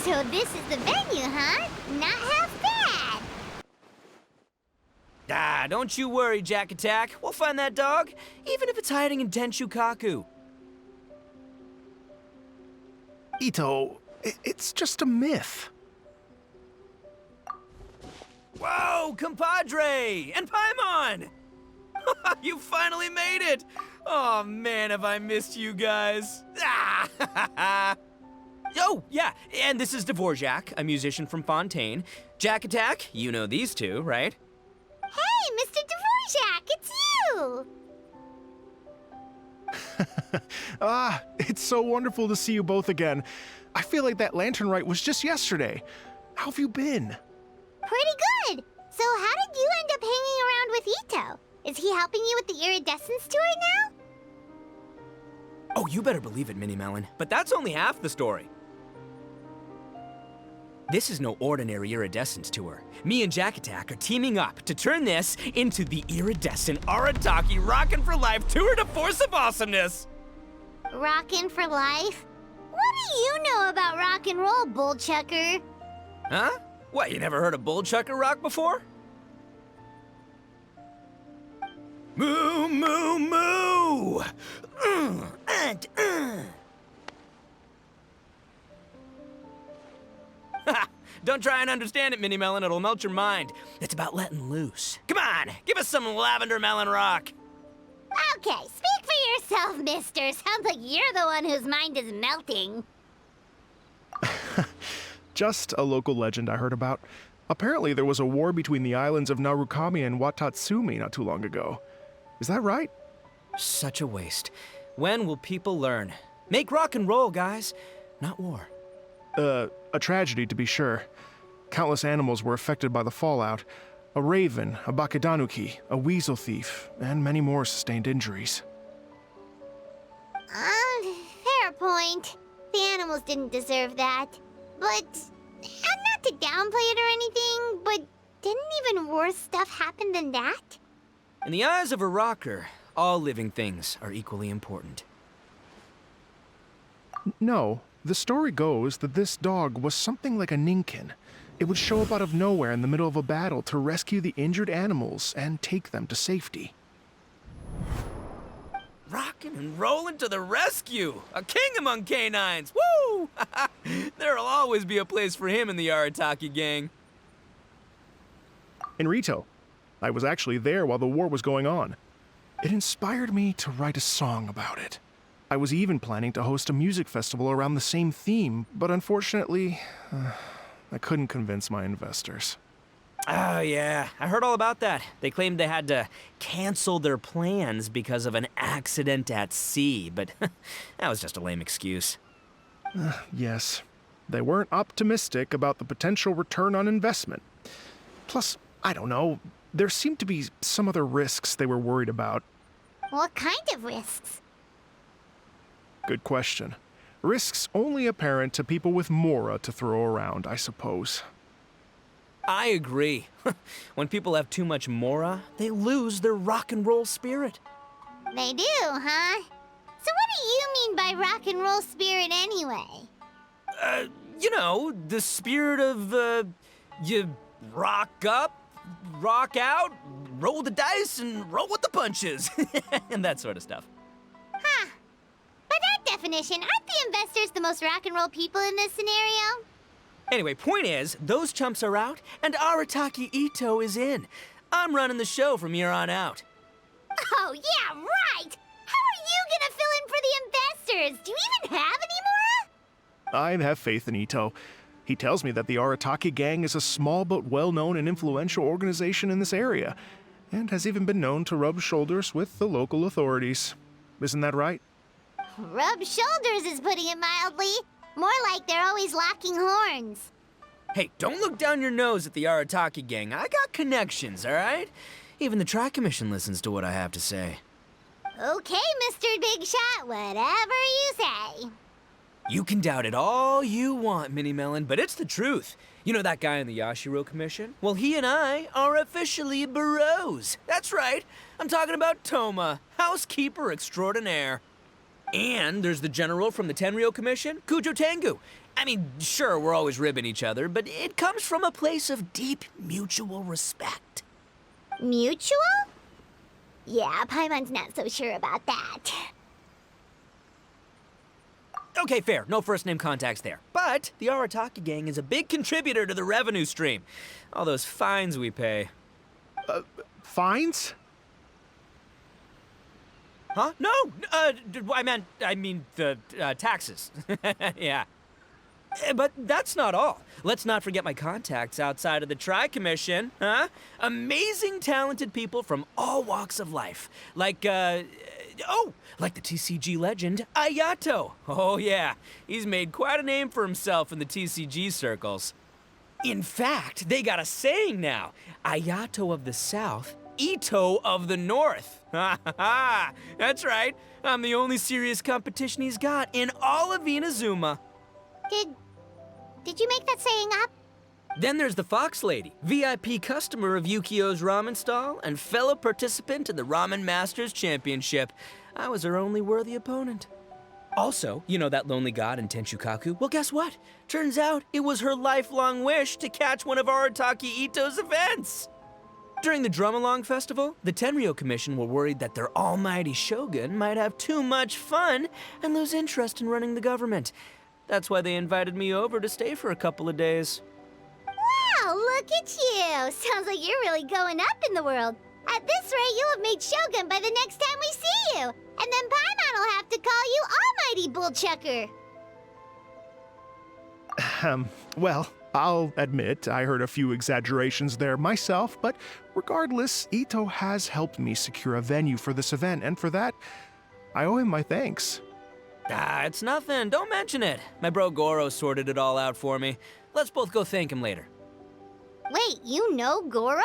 So this is the venue, huh? Not half bad. Ah, don't you worry, Jack Attack. We'll find that dog, even if it's hiding in Tenshukaku. Ito, it's just a myth. Whoa, compadre! And Paimon! You finally made it! Oh man, have I missed you guys. Ah! Oh, yeah, and this is Dvorak, a musician from Fontaine. Jack Attack, you know these two, right? Hey, Mr. Dvorak, it's you! It's so wonderful to see you both again. I feel like that lantern rite was just yesterday. How have you been? Pretty good. So how did you end up hanging around with Ito? Is he helping you with the Iridescence tour now? Oh, you better believe it, Mini Melon. But that's only half the story. This is no ordinary Iridescence tour. Me and Jack Attack are teaming up to turn this into the Iridescent Arataki Rockin' for Life Tour de Force of Awesomeness! Rockin' for life? What do you know about rock and roll, bullchucker? Huh? What, you never heard a bullchucker rock before? Moo, moo, moo! Don't try and understand it, Mini Melon. It'll melt your mind. It's about letting loose. Come on, give us some lavender melon rock. Okay, speak for yourself, mister. Sounds like you're the one whose mind is melting. Just a local legend I heard about. Apparently there was a war between the islands of Narukami and Watatsumi not too long ago. Is that right? Such a waste. When will people learn? Make rock and roll, guys, not war. A tragedy to be sure. Countless animals were affected by the fallout. A raven, a bakedanuki, a weasel thief, and many more sustained injuries. Fair point. The animals didn't deserve that. But, not to downplay it or anything, but didn't even worse stuff happen than that? In the eyes of a rocker, all living things are equally important. No, the story goes that this dog was something like a ninkin. It would show up out of nowhere in the middle of a battle to rescue the injured animals and take them to safety. Rockin' and rollin' to the rescue! A king among canines! Woo! There'll always be a place for him in the Arataki gang. In Rito, I was actually there while the war was going on. It inspired me to write a song about it. I was even planning to host a music festival around the same theme, but unfortunately, I couldn't convince my investors. Oh, yeah. I heard all about that. They claimed they had to cancel their plans because of an accident at sea, but that was just a lame excuse. Yes, they weren't optimistic about the potential return on investment. Plus, I don't know, there seemed to be some other risks they were worried about. What kind of risks? Good question. Risks only apparent to people with mora to throw around, I suppose. I agree. When people have too much mora, they lose their rock and roll spirit. They do, huh? So what do you mean by rock and roll spirit anyway? You know, the spirit of, you rock up, rock out, roll the dice, and roll with the punches. And that sort of stuff. Huh. By that definition, aren't the investors the most rock and roll people in this scenario? Anyway, point is, those chumps are out, and Arataki Ito is in. I'm running the show from here on out. Oh, yeah, right! How are you gonna fill in for the investors? Do you even have any mora? I have faith in Ito. He tells me that the Arataki gang is a small but well-known and influential organization in this area, and has even been known to rub shoulders with the local authorities. Isn't that right? Rub shoulders is putting it mildly. More like they're always locking horns. Hey, don't look down your nose at the Arataki gang. I got connections, all right? Even the Tri-Commission listens to what I have to say. Okay, Mr. Big Shot, whatever you say. You can doubt it all you want, Mini Melon, but it's the truth. You know that guy in the Yashiro Commission? Well, he and I are officially bros. That's right. I'm talking about Toma, housekeeper extraordinaire. And there's the general from the Tenryo Commission, Kujo Tengu. I mean, sure, we're always ribbing each other, but it comes from a place of deep mutual respect. Mutual? Yeah, Paimon's not so sure about that. Okay, fair. No first-name contacts there. But the Arataki gang is a big contributor to the revenue stream. All those fines we pay. Fines? Huh? No! I mean the taxes. Yeah. But that's not all. Let's not forget my contacts outside of the Tri-Commission, huh? Amazing, talented people from all walks of life. Like the TCG legend, Ayato. Oh yeah, he's made quite a name for himself in the TCG circles. In fact, they got a saying now. Ayato of the South, Ito of the North. Ha ha ha! That's right. I'm the only serious competition he's got in all of Inazuma. Did you make that saying up? Then there's the Fox Lady, VIP customer of Yukio's ramen stall and fellow participant in the Ramen Masters Championship. I was her only worthy opponent. Also, you know that lonely god in Tenshukaku? Well, guess what? Turns out it was her lifelong wish to catch one of Arataki Ito's events. During the Drum-Along Festival, the Tenryo Commission were worried that their almighty shogun might have too much fun and lose interest in running the government. That's why they invited me over to stay for a couple of days. Wow, look at you! Sounds like you're really going up in the world. At this rate, you'll have made Shogun by the next time we see you. And then Paimon will have to call you Almighty Bullchucker. Well, I'll admit I heard a few exaggerations there myself, but regardless, Ito has helped me secure a venue for this event, and for that, I owe him my thanks. It's nothing. Don't mention it. My bro Goro sorted it all out for me. Let's both go thank him later. Wait, you know Goro?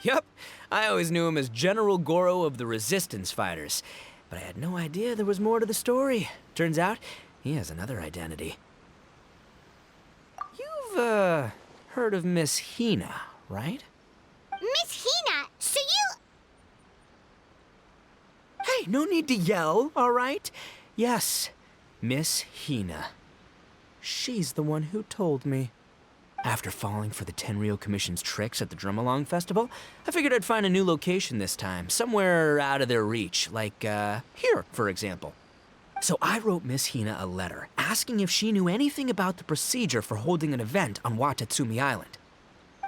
Yup. I always knew him as General Goro of the Resistance Fighters. But I had no idea there was more to the story. Turns out, he has another identity. You've, heard of Miss Hina, right? Miss Hina, so you... Hey, no need to yell, all right? Yes, Miss Hina. She's the one who told me. After falling for the Tenryo Commission's tricks at the Drum-Along Festival, I figured I'd find a new location this time, somewhere out of their reach, like, here, for example. So I wrote Miss Hina a letter, asking if she knew anything about the procedure for holding an event on Watatsumi Island.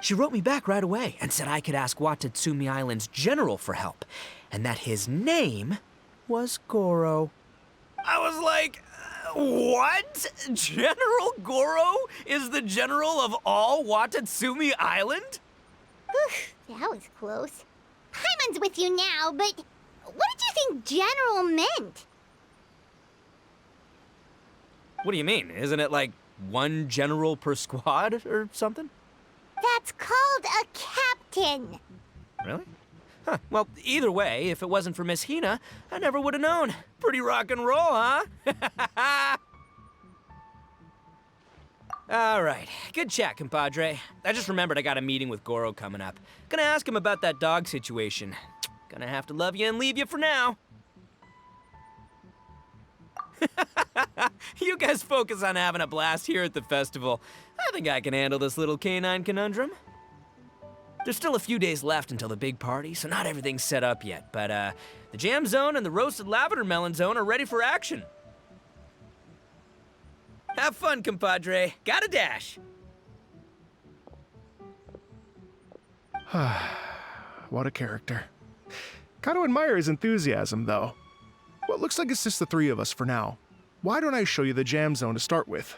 She wrote me back right away and said I could ask Watatsumi Island's general for help, and that his name was Goro. I was like, what? General Goro is the general of all Watatsumi Island? Whew, that was close. Paimon's with you now, but what did you think general meant? What do you mean? Isn't it like one general per squad or something? That's called a captain. Really? Huh. Well, either way, if it wasn't for Miss Hina, I never would have known. Pretty rock and roll, huh? All right. Good chat, compadre. I just remembered I got a meeting with Goro coming up. Gonna ask him about that dog situation. Gonna have to love you and leave you for now. You guys focus on having a blast here at the festival. I think I can handle this little canine conundrum. There's still a few days left until the big party, so not everything's set up yet, but the jam zone and the roasted lavender melon zone are ready for action. Have fun, compadre. Got a dash. What a character. Gotta admire his enthusiasm, though. Well, it looks like it's just the three of us for now. Why don't I show you the jam zone to start with?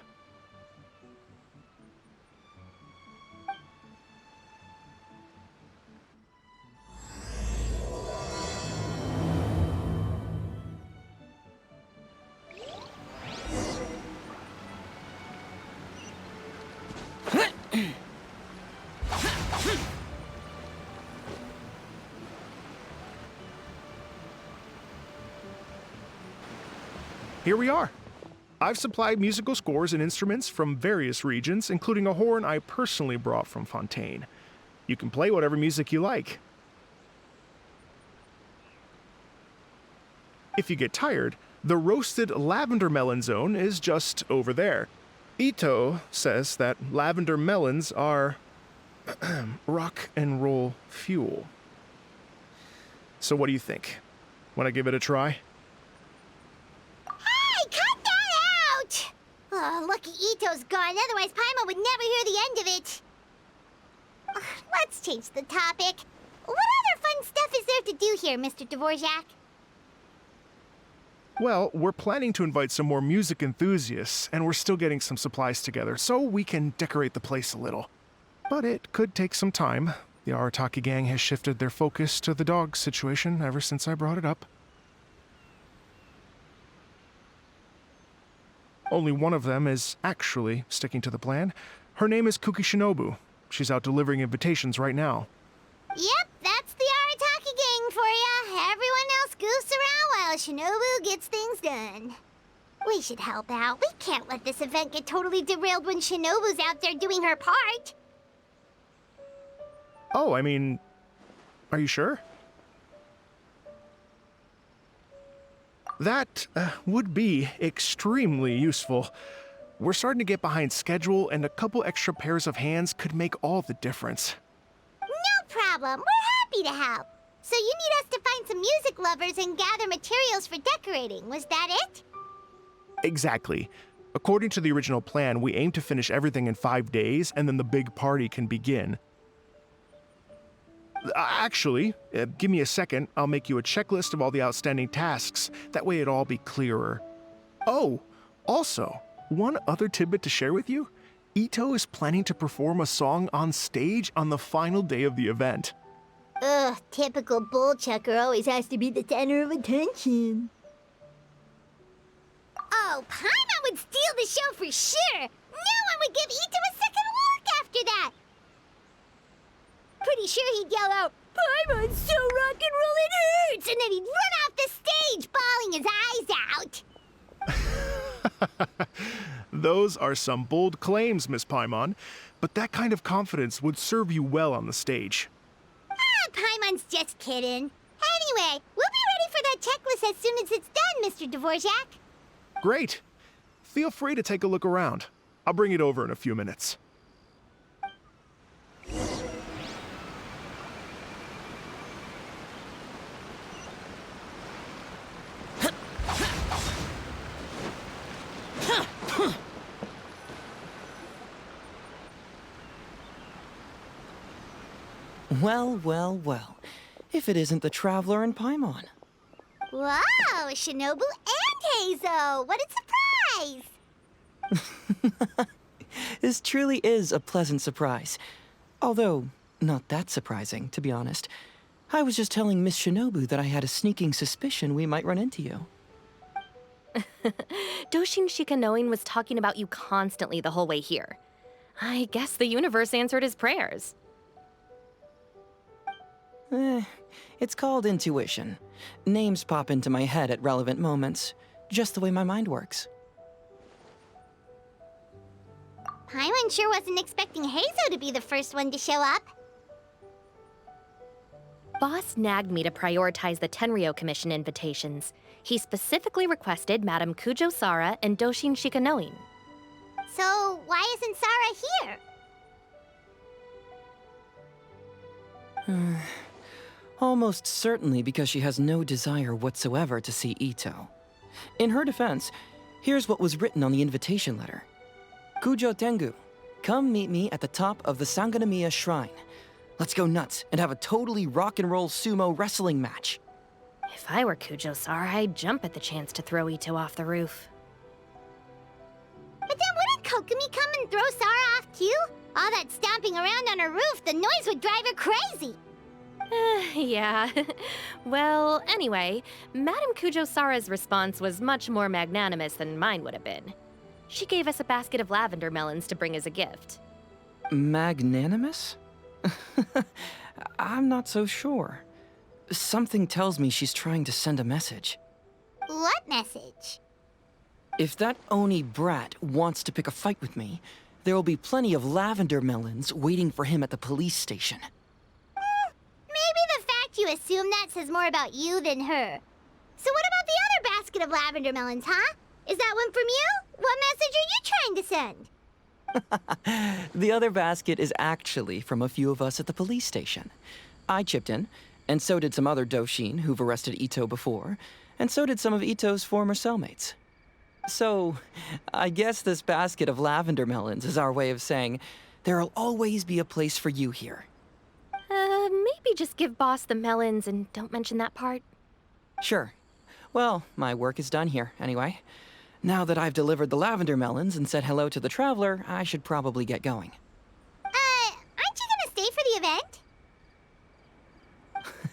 Here we are. I've supplied musical scores and instruments from various regions, including a horn I personally brought from Fontaine. You can play whatever music you like. If you get tired, The roasted lavender melon zone is just over there. Ito says that lavender melons are rock and roll fuel. So what do you think? Want to give it a try? Hey, cut that out! Oh, lucky Ito's gone, otherwise Paimon would never hear the end of it. Ugh, let's change the topic. What other fun stuff is there to do here, Mr. Dvorak? Well, we're planning to invite some more music enthusiasts, and we're still getting some supplies together, so we can decorate the place a little. But it could take some time. The Arataki gang has shifted their focus to the dog situation ever since I brought it up. Only one of them is actually sticking to the plan. Her name is Kuki Shinobu. She's out delivering invitations right now. Yep, that's the Arataki gang for ya. Everyone else goofs around while Shinobu gets things done. We should help out. We can't let this event get totally derailed when Shinobu's out there doing her part. Oh, I mean, are you sure? That would be extremely useful. We're starting to get behind schedule, and a couple extra pairs of hands could make all the difference. No problem. We're happy to help. So you need us to find some music lovers and gather materials for decorating. Was that it? Exactly. According to the original plan, we aim to finish everything in 5 days, and then the big party can begin. Actually, give me a second. I'll make you a checklist of all the outstanding tasks. That way it'll all be clearer. Oh, also, one other tidbit to share with you. Ito is planning to perform a song on stage on the final day of the event. Ugh, typical bullchucker always has to be the center of attention. Oh, Paimon would steal the show for sure! No one would give Ito a second look after that! Pretty sure he'd yell out, "Paimon's so rock and roll it hurts!" And then he'd run off the stage, bawling his eyes out. Those are some bold claims, Miss Paimon, but that kind of confidence would serve you well on the stage. Ah, Paimon's just kidding. Anyway, we'll be ready for that checklist as soon as it's done, Mr. Dvorak. Great. Feel free to take a look around. I'll bring it over in a few minutes. Well, well, well. If it isn't the Traveler and Paimon. Wow, Shinobu and Heizo! What a surprise! This truly is a pleasant surprise. Although, not that surprising, to be honest. I was just telling Miss Shinobu that I had a sneaking suspicion we might run into you. Doshin Shikanoin was talking about you constantly the whole way here. I guess the universe answered his prayers. It's called intuition. Names pop into my head at relevant moments, just the way my mind works. Paimon sure wasn't expecting Heizo to be the first one to show up. Boss nagged me to prioritize the Tenryo Commission invitations. He specifically requested Madame Kujo Sara and Doshin Shikanoin. So, why isn't Sara here? Almost certainly because she has no desire whatsoever to see Ito. In her defense, here's what was written on the invitation letter. Kujo Tengu, come meet me at the top of the Sanganamiya Shrine. Let's go nuts and have a totally rock and roll sumo wrestling match. If I were Kujo Sara, I'd jump at the chance to throw Ito off the roof. But then wouldn't Kokomi come and throw Sara off too? All that stomping around on her roof, the noise would drive her crazy. Yeah. Well, anyway, Madame Kujo Sara's response was much more magnanimous than mine would have been. She gave us a basket of lavender melons to bring as a gift. Magnanimous? I'm not so sure. Something tells me she's trying to send a message. What message? If that Oni brat wants to pick a fight with me, there will be plenty of lavender melons waiting for him at the police station. Maybe the fact you assume that says more about you than her. So what about the other basket of lavender melons, huh? Is that one from you? What message are you trying to send? The other basket is actually from a few of us at the police station. I chipped in, and so did some other Doshin who've arrested Ito before, and so did some of Ito's former cellmates. So, I guess this basket of lavender melons is our way of saying, there'll always be a place for you here. Maybe just give Boss the melons and don't mention that part. Sure. Well, my work is done here, anyway. Now that I've delivered the lavender melons and said hello to the traveler, I should probably get going. Aren't you gonna stay for the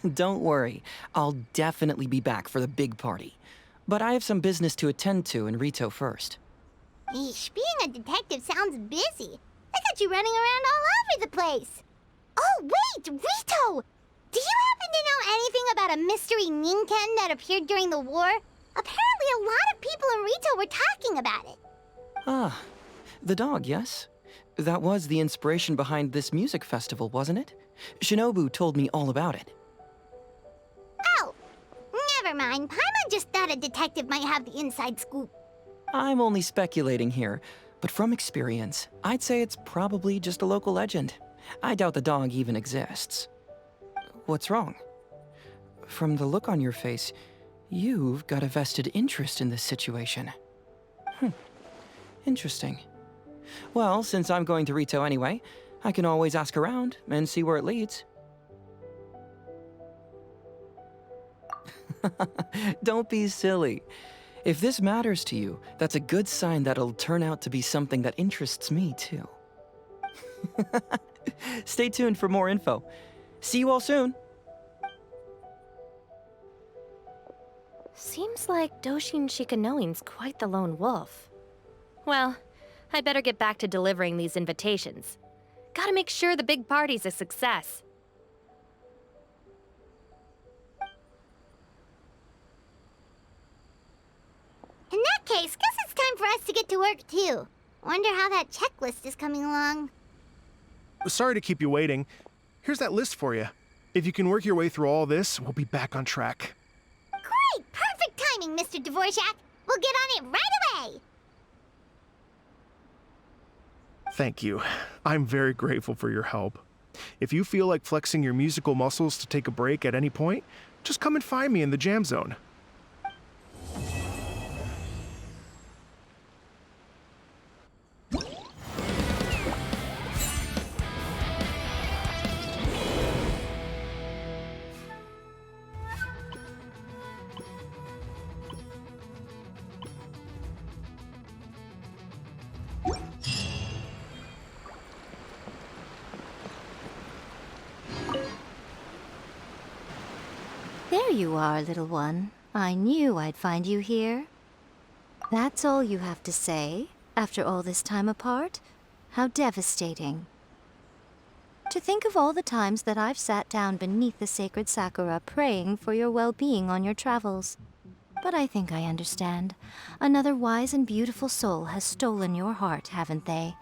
event? Don't worry, I'll definitely be back for the big party. But I have some business to attend to in Rito first. Eesh, being a detective sounds busy. I got you running around all over the place. Oh, wait, Rito! Do you happen to know anything about a mystery Ninken that appeared during the war? Apparently a lot of people in Rito were talking about it. Ah, the dog, yes? That was the inspiration behind this music festival, wasn't it? Shinobu told me all about it. Oh, never mind. Paimon just thought a detective might have the inside scoop. I'm only speculating here, but from experience, I'd say it's probably just a local legend. I doubt the dog even exists. What's wrong? From the look on your face, you've got a vested interest in this situation. Interesting. Well, since I'm going to Rito anyway, I can always ask around and see where it leads. Don't be silly. If this matters to you, that's a good sign that it'll turn out to be something that interests me, too. Stay tuned for more info. See you all soon. Seems like Doshin Shikanoin's quite the lone wolf. Well, I'd better get back to delivering these invitations. Gotta make sure the big party's a success. In that case, guess it's time for us to get to work, too. Wonder how that checklist is coming along. Sorry to keep you waiting. Here's that list for you. If you can work your way through all this, we'll be back on track. Great! Perfect timing, Mr. Dvorak! We'll get on it right away! Thank you. I'm very grateful for your help. If you feel like flexing your musical muscles to take a break at any point, just come and find me in the jam zone. There you are, little one. I knew I'd find you here. That's all you have to say, after all this time apart? How devastating. To think of all the times that I've sat down beneath the sacred sakura praying for your well-being on your travels. But I think I understand. Another wise and beautiful soul has stolen your heart, haven't they?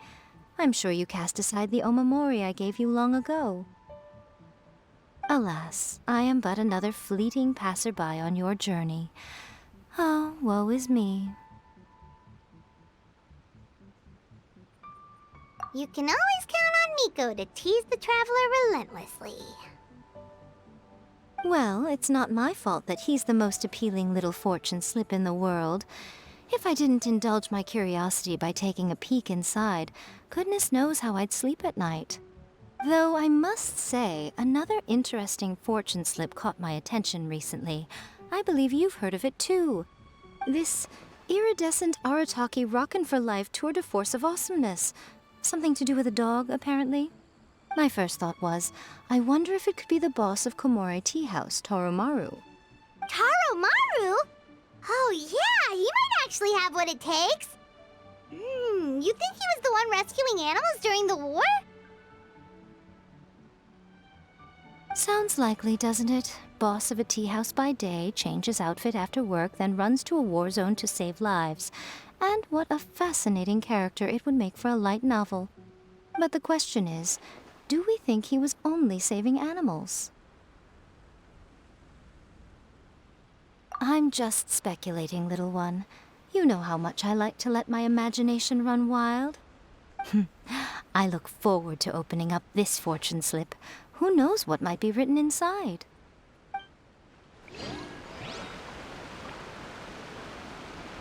I'm sure you cast aside the omamori I gave you long ago. Alas, I am but another fleeting passerby on your journey. Oh, woe is me. You can always count on Miko to tease the traveler relentlessly. Well, it's not my fault that he's the most appealing little fortune slip in the world. If I didn't indulge my curiosity by taking a peek inside, goodness knows how I'd sleep at night. Though I must say, another interesting fortune slip caught my attention recently. I believe you've heard of it too. This Iridescent Arataki Rockin' for Life Tour de Force of Awesomeness. Something to do with a dog, apparently. My first thought was, I wonder if it could be the boss of Komore Tea House, Toromaru. Taromaru? Oh yeah, he might actually have what it takes. You think he was the one rescuing animals during the war? Sounds likely, doesn't it? Boss of a tea house by day, changes outfit after work, then runs to a war zone to save lives. And what a fascinating character it would make for a light novel. But the question is, do we think he was only saving animals? I'm just speculating, little one. You know how much I like to let my imagination run wild. I look forward to opening up this fortune slip. Who knows what might be written inside?